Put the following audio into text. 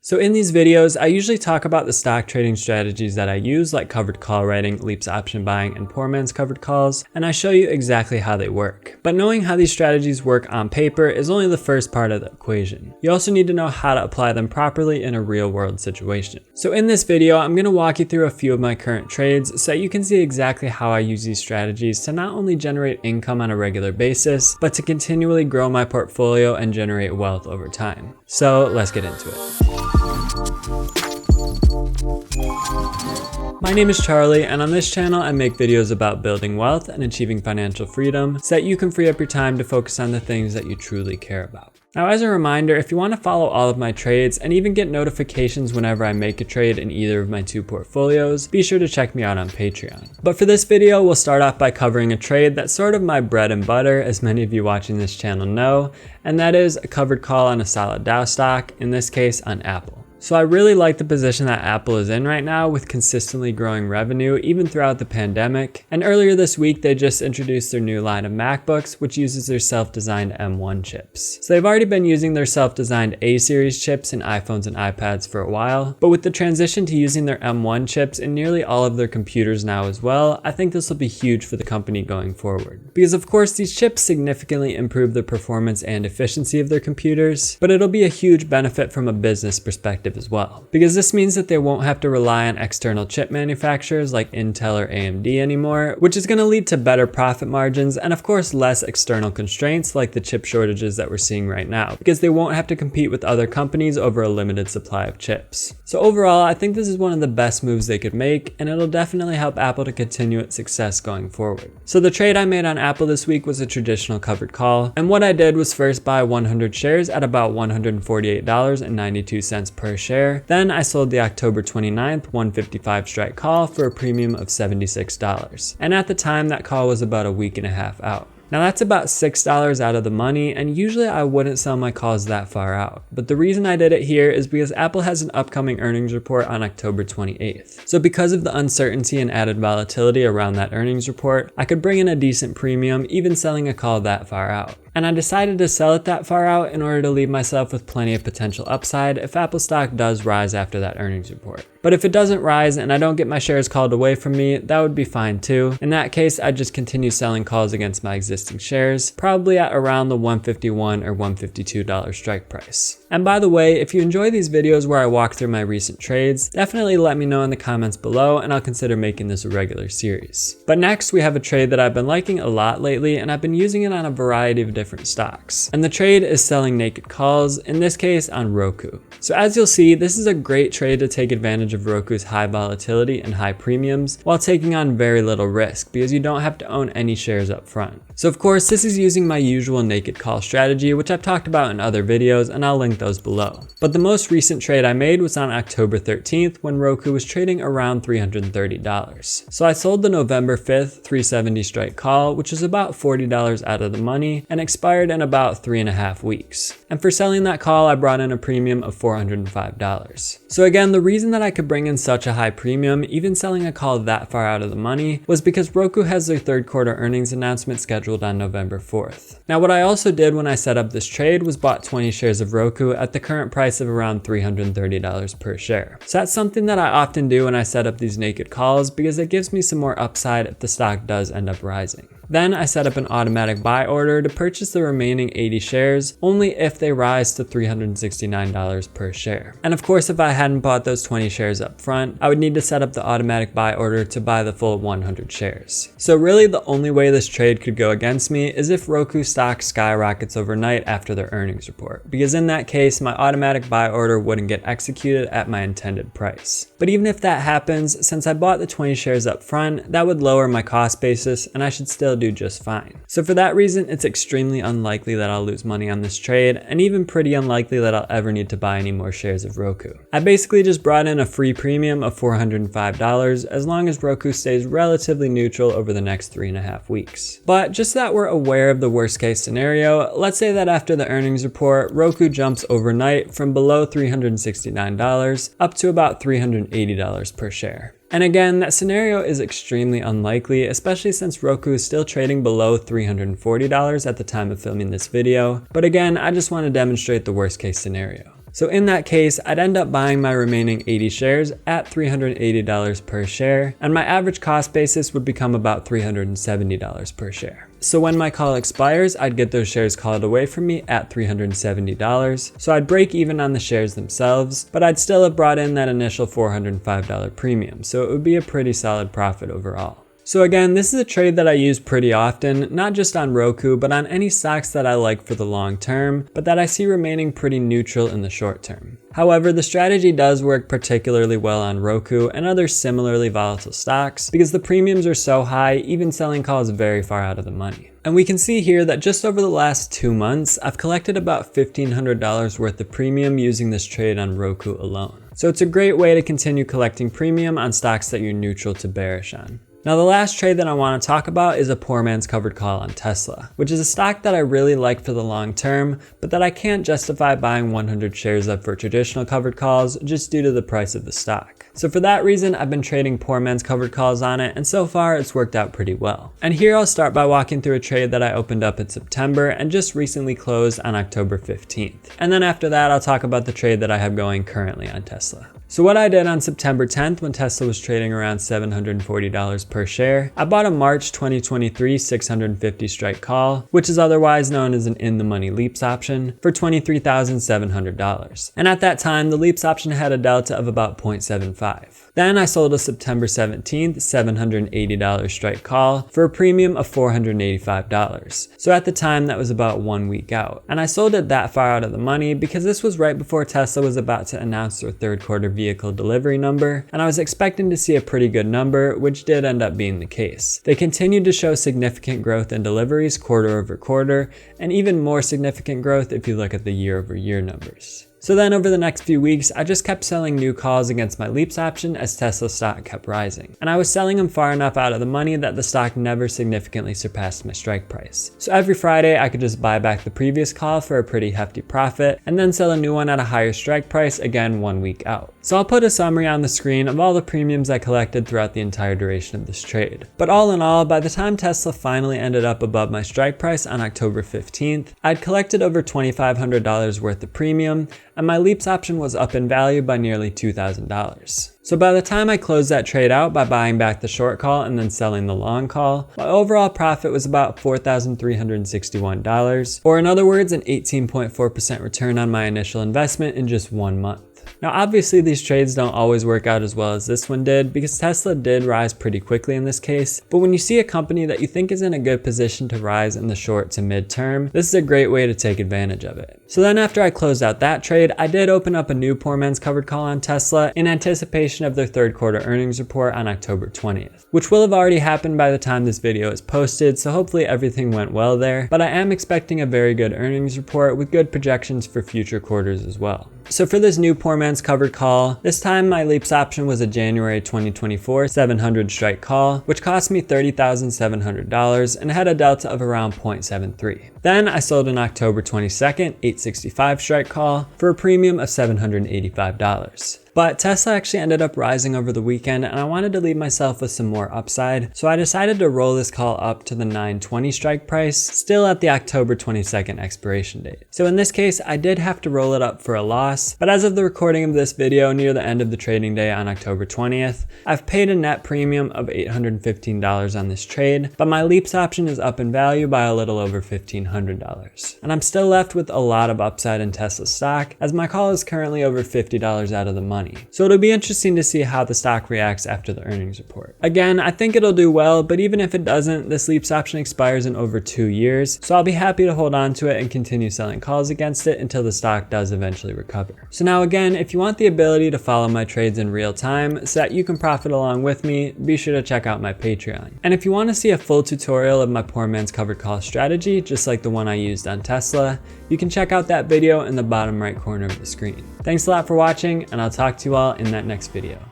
So in these videos, I usually talk about the stock trading strategies that I use, like covered call writing, leaps option buying, and poor man's covered calls, and I show you exactly how they work. But knowing how these strategies work on paper is only the first part of the equation. You also need to know how to apply them properly in a real world situation. So in this video, I'm going to walk you through a few of my current trades so you can see exactly how I use these strategies to not only generate income on a regular basis, but to continually grow my portfolio and generate wealth over time. So let's get into it. My name is Charlie, and on this channel I make videos about building wealth and achieving financial freedom so that you can free up your time to focus on the things that you truly care about. Now, as a reminder, if you want to follow all of my trades and even get notifications whenever I make a trade in either of my two portfolios, be sure to check me out on Patreon. But for this video, we'll start off by covering a trade that's sort of my bread and butter, as many of you watching this channel know, and that is a covered call on a solid Dow stock, in this case on Apple. So I really like the position that Apple is in right now with consistently growing revenue even throughout the pandemic. And earlier this week, they just introduced their new line of MacBooks, which uses their self-designed M1 chips. So they've already been using their self-designed A-series chips in iPhones and iPads for a while, but with the transition to using their M1 chips in nearly all of their computers now as well, I think this will be huge for the company going forward. Because of course, these chips significantly improve the performance and efficiency of their computers, but it'll be a huge benefit from a business perspective as well, because this means that they won't have to rely on external chip manufacturers like Intel or AMD anymore, which is going to lead to better profit margins and of course less external constraints like the chip shortages that we're seeing right now, because they won't have to compete with other companies over a limited supply of chips. So overall, I think this is one of the best moves they could make, and it'll definitely help Apple to continue its success going forward. So the trade I made on Apple this week was a traditional covered call, and what I did was first buy 100 shares at about $148.92 per share. Then I sold the October 29th 155 strike call for a premium of $76. And at the time, that call was about a week and a half out. Now that's about $6 out of the money, and usually I wouldn't sell my calls that far out. But the reason I did it here is because Apple has an upcoming earnings report on October 28th. So because of the uncertainty and added volatility around that earnings report, I could bring in a decent premium even selling a call that far out. And I decided to sell it that far out in order to leave myself with plenty of potential upside if Apple stock does rise after that earnings report. But if it doesn't rise and I don't get my shares called away from me, that would be fine too. In that case, I'd just continue selling calls against my existing shares, probably at around the $151 or $152 strike price. And by the way, if you enjoy these videos where I walk through my recent trades, definitely let me know in the comments below and I'll consider making this a regular series. But next, we have a trade that I've been liking a lot lately, and I've been using it on a variety of different stocks. And the trade is selling naked calls, in this case on Roku. So as you'll see, this is a great trade to take advantage of Roku's high volatility and high premiums while taking on very little risk, because you don't have to own any shares up front. So of course, this is using my usual naked call strategy, which I've talked about in other videos, and I'll link those below. But the most recent trade I made was on October 13th when Roku was trading around $330. So I sold the November 5th 370 strike call, which is about $40 out of the money and expired in about 3.5 weeks. And for selling that call, I brought in a premium of $405. So again, the reason that I could bring in such a high premium, even selling a call that far out of the money, was because Roku has their third quarter earnings announcement scheduled on November 4th. Now what I also did when I set up this trade was bought 20 shares of Roku at the current price of around $330 per share. So that's something that I often do when I set up these naked calls, because it gives me some more upside if the stock does end up rising. Then I set up an automatic buy order to purchase the remaining 80 shares only if they rise to $369 per share. And of course, if I hadn't bought those 20 shares up front, I would need to set up the automatic buy order to buy the full 100 shares. So really the only way this trade could go against me is if Roku stock skyrockets overnight after their earnings report, because in that case, my automatic buy order wouldn't get executed at my intended price. But even if that happens, since I bought the 20 shares up front, that would lower my cost basis and I should still do just fine. So for that reason, it's extremely unlikely that I'll lose money on this trade, and even pretty unlikely that I'll ever need to buy any more shares of Roku. I basically just brought in a free premium of $405 as long as Roku stays relatively neutral over the next 3.5 weeks. But just so that we're aware of the worst case scenario, let's say that after the earnings report, Roku jumps overnight from below $369 up to about $380 per share. And again, that scenario is extremely unlikely, especially since Roku is still trading below $340 at the time of filming this video. But again, I just want to demonstrate the worst case scenario. So in that case, I'd end up buying my remaining 80 shares at $380 per share, and my average cost basis would become about $370 per share. So when my call expires, I'd get those shares called away from me at $370. So I'd break even on the shares themselves, but I'd still have brought in that initial $405 premium. So it would be a pretty solid profit overall. So again, this is a trade that I use pretty often, not just on Roku, but on any stocks that I like for the long term, but that I see remaining pretty neutral in the short term. However, the strategy does work particularly well on Roku and other similarly volatile stocks because the premiums are so high, even selling calls very far out of the money. And we can see here that just over the last 2 months, I've collected about $1,500 worth of premium using this trade on Roku alone. So it's a great way to continue collecting premium on stocks that you're neutral to bearish on. Now the last trade that I want to talk about is a poor man's covered call on Tesla, which is a stock that I really like for the long term, but that I can't justify buying 100 shares of for traditional covered calls just due to the price of the stock. So for that reason, I've been trading poor man's covered calls on it, and so far it's worked out pretty well. And here I'll start by walking through a trade that I opened up in September and just recently closed on October 15th. And then after that, I'll talk about the trade that I have going currently on Tesla. So what I did on September 10th when Tesla was trading around $740 per share, I bought a March 2023 650 strike call, which is otherwise known as an in-the-money leaps option, for $23,700. And at that time, the leaps option had a delta of about 0.75. Then I sold a September 17th $780 strike call for a premium of $485. So at the time, that was about 1 week out. And I sold it that far out of the money because this was right before Tesla was about to announce their third quarter vehicle delivery number, and I was expecting to see a pretty good number, which did end up being the case. They continued to show significant growth in deliveries quarter over quarter, and even more significant growth if you look at the year over year numbers. So then over the next few weeks, I just kept selling new calls against my leaps option as Tesla stock kept rising. And I was selling them far enough out of the money that the stock never significantly surpassed my strike price. So every Friday, I could just buy back the previous call for a pretty hefty profit and then sell a new one at a higher strike price again 1 week out. So I'll put a summary on the screen of all the premiums I collected throughout the entire duration of this trade. But all in all, by the time Tesla finally ended up above my strike price on October 15th, I'd collected over $2,500 worth of premium, and my leaps option was up in value by nearly $2,000. So by the time I closed that trade out by buying back the short call and then selling the long call, my overall profit was about $4,361, or in other words, an 18.4% return on my initial investment in just 1 month. Now obviously these trades don't always work out as well as this one did because Tesla did rise pretty quickly in this case, but when you see a company that you think is in a good position to rise in the short to mid term, this is a great way to take advantage of it. So then after I closed out that trade, I did open up a new poor man's covered call on Tesla in anticipation of their third quarter earnings report on October 20th, which will have already happened by the time this video is posted, so hopefully everything went well there, but I am expecting a very good earnings report with good projections for future quarters as well. So for this new poor man's covered call, this time my leaps option was a January 2024 700 strike call, which cost me $30,700 and had a delta of around 0.73. Then I sold an October 22nd 865 strike call for a premium of $785. But Tesla actually ended up rising over the weekend and I wanted to leave myself with some more upside, so I decided to roll this call up to the 920 strike price, still at the October 22nd expiration date. So in this case, I did have to roll it up for a loss, but as of the recording of this video near the end of the trading day on October 20th, I've paid a net premium of $815 on this trade, but my leaps option is up in value by a little over $1,500. And I'm still left with a lot of upside in Tesla stock, as my call is currently over $50 out of the money. So it'll be interesting to see how the stock reacts after the earnings report. Again, I think it'll do well, but even if it doesn't, this leaps option expires in over 2 years, so I'll be happy to hold on to it and continue selling calls against it until the stock does eventually recover. So now again, if you want the ability to follow my trades in real time so that you can profit along with me, be sure to check out my Patreon. And if you want to see a full tutorial of my poor man's covered call strategy, just like the one I used on Tesla, you can check out that video in the bottom right corner of the screen. Thanks a lot for watching, and I'll talk to you all in that next video.